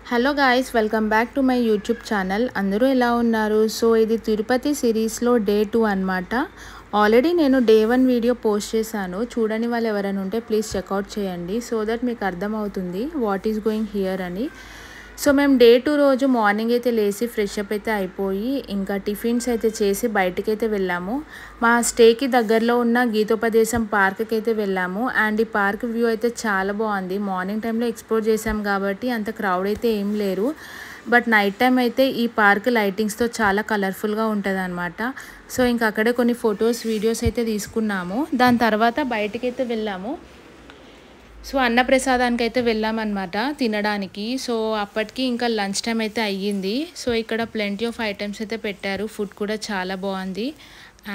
Hello guys, welcome back to my YouTube channel. అందరూ ఎలా ఉన్నారు? సో ఇది తిరుపతి సిరీస్లో డే 2 అనమాట. ఆల్రెడీ నేను డే 1 వీడియో పోస్ట్ చేశాను. చూడని వాళ్ళు ఎవరైనా ఉంటే ప్లీజ్ చెక్అవుట్ చేయండి, సో దట్ మీకు అర్థమవుతుంది వాట్ ఈస్ గోయింగ్ హియర్ అని. సో మేము డే 2 రోజు మార్నింగ్ అయితే లేచి ఫ్రెష్ అప్ అయితే అయిపోయి ఇంకా టిఫిన్స్ అయితే చేసి బయటకైతే వెళ్ళాము. మా స్టేకి దగ్గరలో ఉన్న గీతోపదేశం పార్క్కి అయితే వెళ్ళాము. అండ్ ఈ పార్క్ వ్యూ అయితే చాలా బాగుంది. మార్నింగ్ టైంలో ఎక్స్ప్లోర్ చేసాం కాబట్టి అంత క్రౌడ్ అయితే ఏం లేరు. బట్ నైట్ టైం అయితే ఈ పార్క్ లైటింగ్స్తో చాలా కలర్ఫుల్గా ఉంటుంది అనమాట. సో ఇంకా అక్కడే కొన్ని ఫొటోస్ వీడియోస్ అయితే తీసుకున్నాము. దాని తర్వాత బయటకైతే వెళ్ళాము. సో అన్నప్రసాదానికి అయితే వెళ్ళామన్నమాట తినడానికి. సో అప్పటికి ఇంకా లంచ్ టైం అయితే అయ్యింది. సో ఇక్కడ ప్లెంటీ ఆఫ్ ఐటమ్స్ అయితే పెట్టారు. ఫుడ్ కూడా చాలా బాగుంది.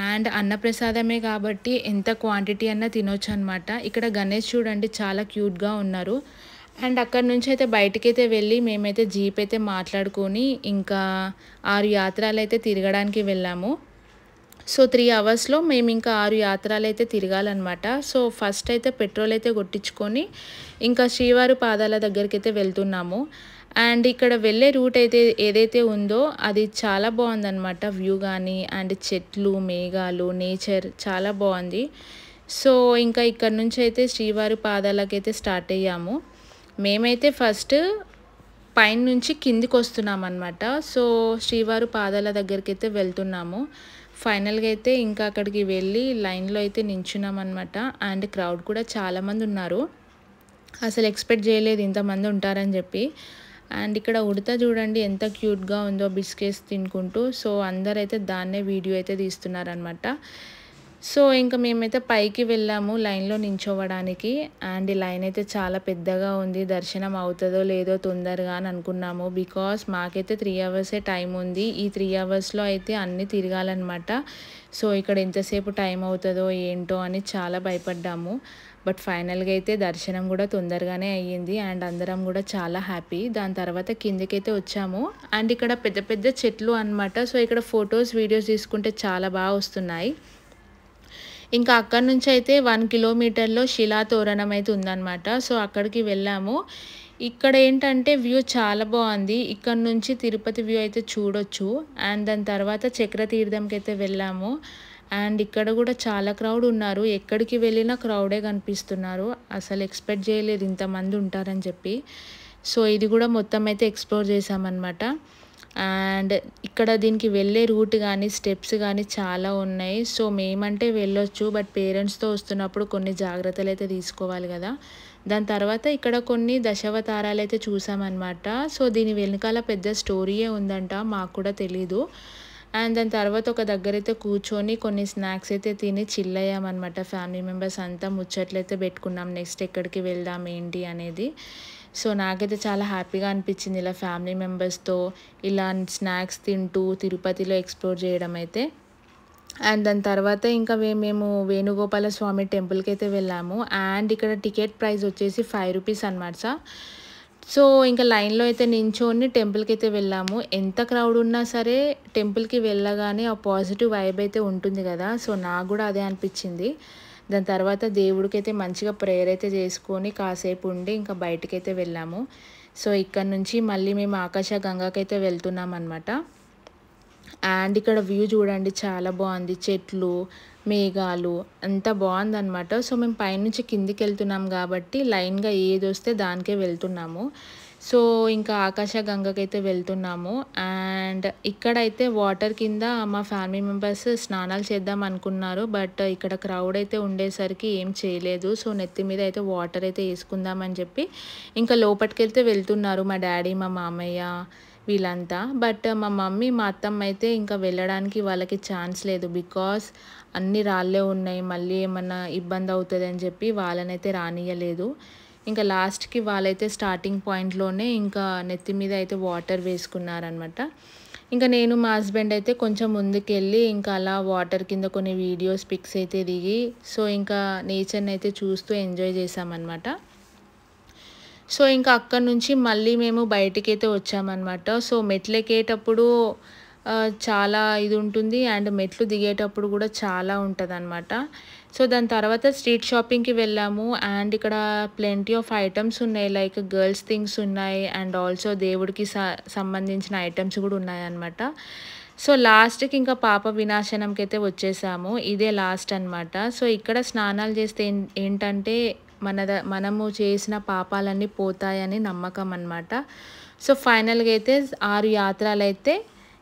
అండ్ అన్నప్రసాదమే కాబట్టి ఎంత క్వాంటిటీ అన్నా తినొచ్చు అనమాట. ఇక్కడ గణేష్ చూడండి చాలా క్యూట్గా ఉన్నారు. అండ్ అక్కడ నుంచి అయితే బయటకైతే వెళ్ళి మేమైతే జీప్ అయితే మాట్లాడుకొని ఇంకా 6 యాత్రలు అయితే తిరగడానికి వెళ్ళాము. సో 3 అవర్స్లో మేము ఇంకా 6 యాత్రలు అయితే తిరగాలన్నమాట. సో ఫస్ట్ అయితే పెట్రోల్ అయితే కొట్టించుకొని ఇంకా శ్రీవారి పాదాల దగ్గరికి అయితే వెళ్తున్నాము. అండ్ ఇక్కడ వెళ్ళే రూట్ అయితే ఏదైతే ఉందో అది చాలా బాగుందన్నమాట. వ్యూ కానీ అండ్ చెట్లు, మేఘాలు, నేచర్ చాలా బాగుంది. సో ఇంకా ఇక్కడ నుంచి అయితే శ్రీవారి పాదాలకైతే స్టార్ట్ అయ్యాము. మేమైతే ఫస్ట్ పైన నుంచి కిందికి వస్తున్నాం అనమాట. సో శ్రీవారి పాదాల దగ్గరికి అయితే వెళ్తున్నాము. ఫైనల్గా అయితే ఇంకా అక్కడికి వెళ్ళి లైన్లో అయితే నించున్నాం అనమాట. అండ్ క్రౌడ్ కూడా చాలామంది ఉన్నారు. అసలు ఎక్స్పెక్ట్ చేయలేదు ఇంతమంది ఉంటారని చెప్పి. అండ్ ఇక్కడ ఉడత చూడండి ఎంత క్యూట్గా ఉందో బిస్కెట్స్ తినుకుంటూ. సో అందరైతే దాన్నే వీడియో అయితే తీస్తున్నారనమాట. సో ఇంకా మేమైతే పైకి వెళ్ళాము లైన్లో నించోవడానికి. అండ్ ఈ లైన్ అయితే చాలా పెద్దగా ఉంది. దర్శనం అవుతుందో లేదో తొందరగా అని అనుకున్నాము. బికాస్ మాకైతే 3 అవర్సే టైం ఉంది. ఈ 3 అవర్స్లో అయితే అన్నీ తిరగాలన్నమాట. సో ఇక్కడ ఎంతసేపు టైం అవుతుందో ఏంటో అని చాలా భయపడ్డాము. బట్ ఫైనల్గా అయితే దర్శనం కూడా తొందరగానే అయ్యింది. అండ్ అందరం కూడా చాలా హ్యాపీ. దాని తర్వాత కిందకైతే వచ్చాము. అండ్ ఇక్కడ పెద్ద పెద్ద చెట్లు అనమాట. సో ఇక్కడ ఫొటోస్ వీడియోస్ తీసుకుంటే చాలా బాగా వస్తున్నాయి. ఇంకా అక్కడ నుంచి అయితే 1 కిలోమీటర్లో శిలా తోరణం అయితే ఉందన్నమాట. సో అక్కడికి వెళ్ళాము. ఇక్కడ ఏంటంటే వ్యూ చాలా బాగుంది. ఇక్కడ నుంచి తిరుపతి వ్యూ అయితే చూడొచ్చు. అండ్ దాని తర్వాత చక్రతీర్థంకి అయితే వెళ్ళాము. అండ్ ఇక్కడ కూడా చాలా క్రౌడ్ ఉన్నారు. ఎక్కడికి వెళ్ళినా క్రౌడే కనిపిస్తున్నారు. అసలు ఎక్స్పెక్ట్ చేయలేదు ఇంతమంది ఉంటారని చెప్పి. సో ఇది కూడా మొత్తం అయితే ఎక్స్ప్లోర్ చేసామన్నమాట. అండ్ ఇక్కడ దీనికి వెళ్ళే రూట్ కానీ స్టెప్స్ కానీ చాలా ఉన్నాయి. సో మేమంటే వెళ్ళొచ్చు, బట్ పేరెంట్స్తో వస్తున్నప్పుడు కొన్ని జాగ్రత్తలు అయితే తీసుకోవాలి కదా. దాని తర్వాత ఇక్కడ కొన్ని దశావతారాలు అయితే చూసామన్నమాట. సో దీని వెనకాల పెద్ద స్టోరీయే ఉందంట, మాకు కూడా తెలీదు. అండ్ దాని తర్వాత ఒక దగ్గర అయితే కూర్చొని కొన్ని స్నాక్స్ అయితే తిని చిల్ అయ్యామన్నమాట. ఫ్యామిలీ మెంబర్స్ అంతా ముచ్చట్లు అయితే పెట్టుకున్నాం నెక్స్ట్ ఎక్కడికి వెళ్దాం ఏంటి అనేది. సో నాకైతే చాలా హ్యాపీగా అనిపించింది ఇలా ఫ్యామిలీ మెంబర్స్తో ఇలా స్నాక్స్ తింటూ తిరుపతిలో ఎక్స్ప్లోర్ చేయడం అయితే. అండ్ దాని తర్వాత ఇంకా మేము వేణుగోపాల స్వామి టెంపుల్కి అయితే వెళ్ళాము. అండ్ ఇక్కడ టికెట్ ప్రైస్ వచ్చేసి 5 రూపీస్ అనమాట. సో ఇంకా లైన్లో అయితే నించొని టెంపుల్కి అయితే వెళ్ళాము. ఎంత క్రౌడ్ ఉన్నా సరే టెంపుల్కి వెళ్ళగానే ఆ పాజిటివ్ వైబ్ అయితే ఉంటుంది కదా. సో నాకు కూడా అదే అనిపించింది. దాని తర్వాత దేవుడికి అయితే మంచిగా ప్రేయర్ అయితే చేసుకొని కాసేపు ఉండి ఇంకా బయటకైతే వెళ్ళాము. సో ఇక్కడ నుంచి మళ్ళీ మేము ఆకాశ గంగాకైతే వెళ్తున్నాం అనమాట. అండ్ ఇక్కడ వ్యూ చూడండి చాలా బాగుంది. చెట్లు, మేఘాలు అంతా బాగుందన్నమాట. సో మేము పైనుంచి కిందికి వెళ్తున్నాం కాబట్టి లైన్గా ఏది వస్తే దానికే వెళ్తున్నాము. సో ఇంకా ఆకాశ గంగకైతే వెళ్తున్నాము. అండ్ ఇక్కడైతే వాటర్ కింద మా ఫ్యామిలీ మెంబర్స్ స్నానాలు చేద్దాం అనుకున్నారు. బట్ ఇక్కడ క్రౌడ్ అయితే ఉండేసరికి ఏం చేయలేదు. సో నెత్తి మీద అయితే వాటర్ అయితే వేసుకుందామని చెప్పి ఇంకా లోపలికి వెళ్తే వెళ్తున్నారు మా డాడీ, మా మామయ్య వీళ్ళంతా. బట్ మా మమ్మీ, మా అత్తమ్మ అయితే ఇంకా వెళ్ళడానికి వాళ్ళకి ఛాన్స్ లేదు. బికాస్ అన్ని రాళ్ళే ఉన్నాయి, మళ్ళీ ఏమన్నా ఇబ్బంది అవుతుంది అని చెప్పి వాళ్ళనైతే రానియలేదు. ఇంకా లాస్ట్కి వాళ్ళైతే స్టార్టింగ్ పాయింట్లోనే ఇంకా నెత్తి మీద అయితే వాటర్ వేసుకున్నారనమాట. ఇంకా నేను మా హస్బెండ్ అయితే కొంచెం ముందుకెళ్ళి ఇంకా అలా వాటర్ కింద కొన్ని వీడియోస్ పిక్స్ అయితే దిగి సో ఇంకా నేచర్ని అయితే చూస్తూ ఎంజాయ్ చేసామన్నమాట. సో ఇంకా అక్కడ నుంచి మళ్ళీ మేము బయటికైతే వచ్చామన్నమాట. సో మెట్లు ఎక్కేటప్పుడు చాలా ఇది ఉంటుంది. అండ్ మెట్లు దిగేటప్పుడు కూడా చాలా ఉంటుంది అనమాట. సో దాని తర్వాత స్ట్రీట్ షాపింగ్‌కి వెళ్ళాము. అండ్ ఇక్కడ ప్లెంటీ ఆఫ్ ఐటెమ్స్ ఉన్నాయి. లైక్ గర్ల్స్ థింగ్స్ ఉన్నాయి. అండ్ ఆల్సో దేవుడికి సంబంధించిన ఐటెమ్స్ కూడా ఉన్నాయన్నమాట. సో లాస్ట్‌కి ఇంకా పాప వినాశనంకైతే వచ్చేసాము. ఇదే లాస్ట్ అనమాట. సో ఇక్కడ స్నానాలు చేస్తే ఏంటంటే మనము చేసిన పాపాలన్నీ పోతాయని నమ్మకం అనమాట. సో ఫైనల్‌గా అయితే 6 యాత్రలైతే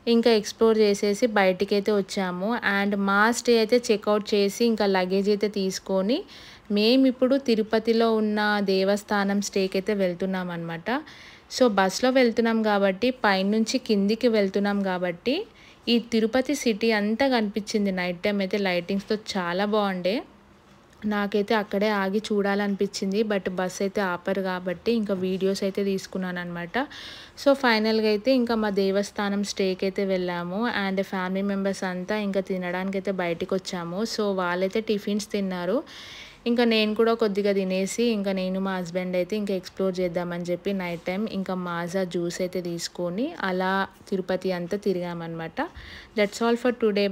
ఇంకా ఎక్స్‌ప్లోర్ చేసేసి బయటికైతే వచ్చాము. అండ్ మా స్టే అయితే చెక్‌ఔట్ చేసి ఇంకా లగేజ్ అయితే తీసుకొని మేమిప్పుడు తిరుపతిలో ఉన్న దేవస్థానం స్టేకైతే వెళ్తున్నామన్నమాట. సో బస్‌లో వెళ్తున్నాం కాబట్టి పైనుంచి కిందికి వెళ్తున్నాం కాబట్టి ఈ తిరుపతి సిటీ అంతా కనిపించింది. నైట్ టైం అయితే లైటింగ్స్‌తో చాలా బాగుండే. నాకైతే అక్కడే ఆగి చూడాలనిపించింది. బట్ బస్ అయితే ఆపరు కాబట్టి ఇంకా వీడియోస్ అయితే తీసుకున్నానన్నమాట. సో ఫైనల్‌గా అయితే ఇంకా మా దేవస్థానం స్టేకి అయితే వెళ్ళాము. అండ్ ఫ్యామిలీ మెంబర్స్ అంతా ఇంకా తినడానికైతే బయటికొచ్చాము. సో వాళ్ళైతే టిఫిన్స్ తిన్నారు. ఇంకా నేను కూడా కొద్దిగా తినేసి ఇంకా నేను మా హస్బెండ్ అయితే ఇంకా ఎక్స్‌ప్లోర్ చేద్దామని చెప్పి నైట్ టైం ఇంకా మాజా జ్యూస్ అయితే తీసుకొని అలా తిరుపతి అంతా తిరిగామన్నమాట. That's all for today.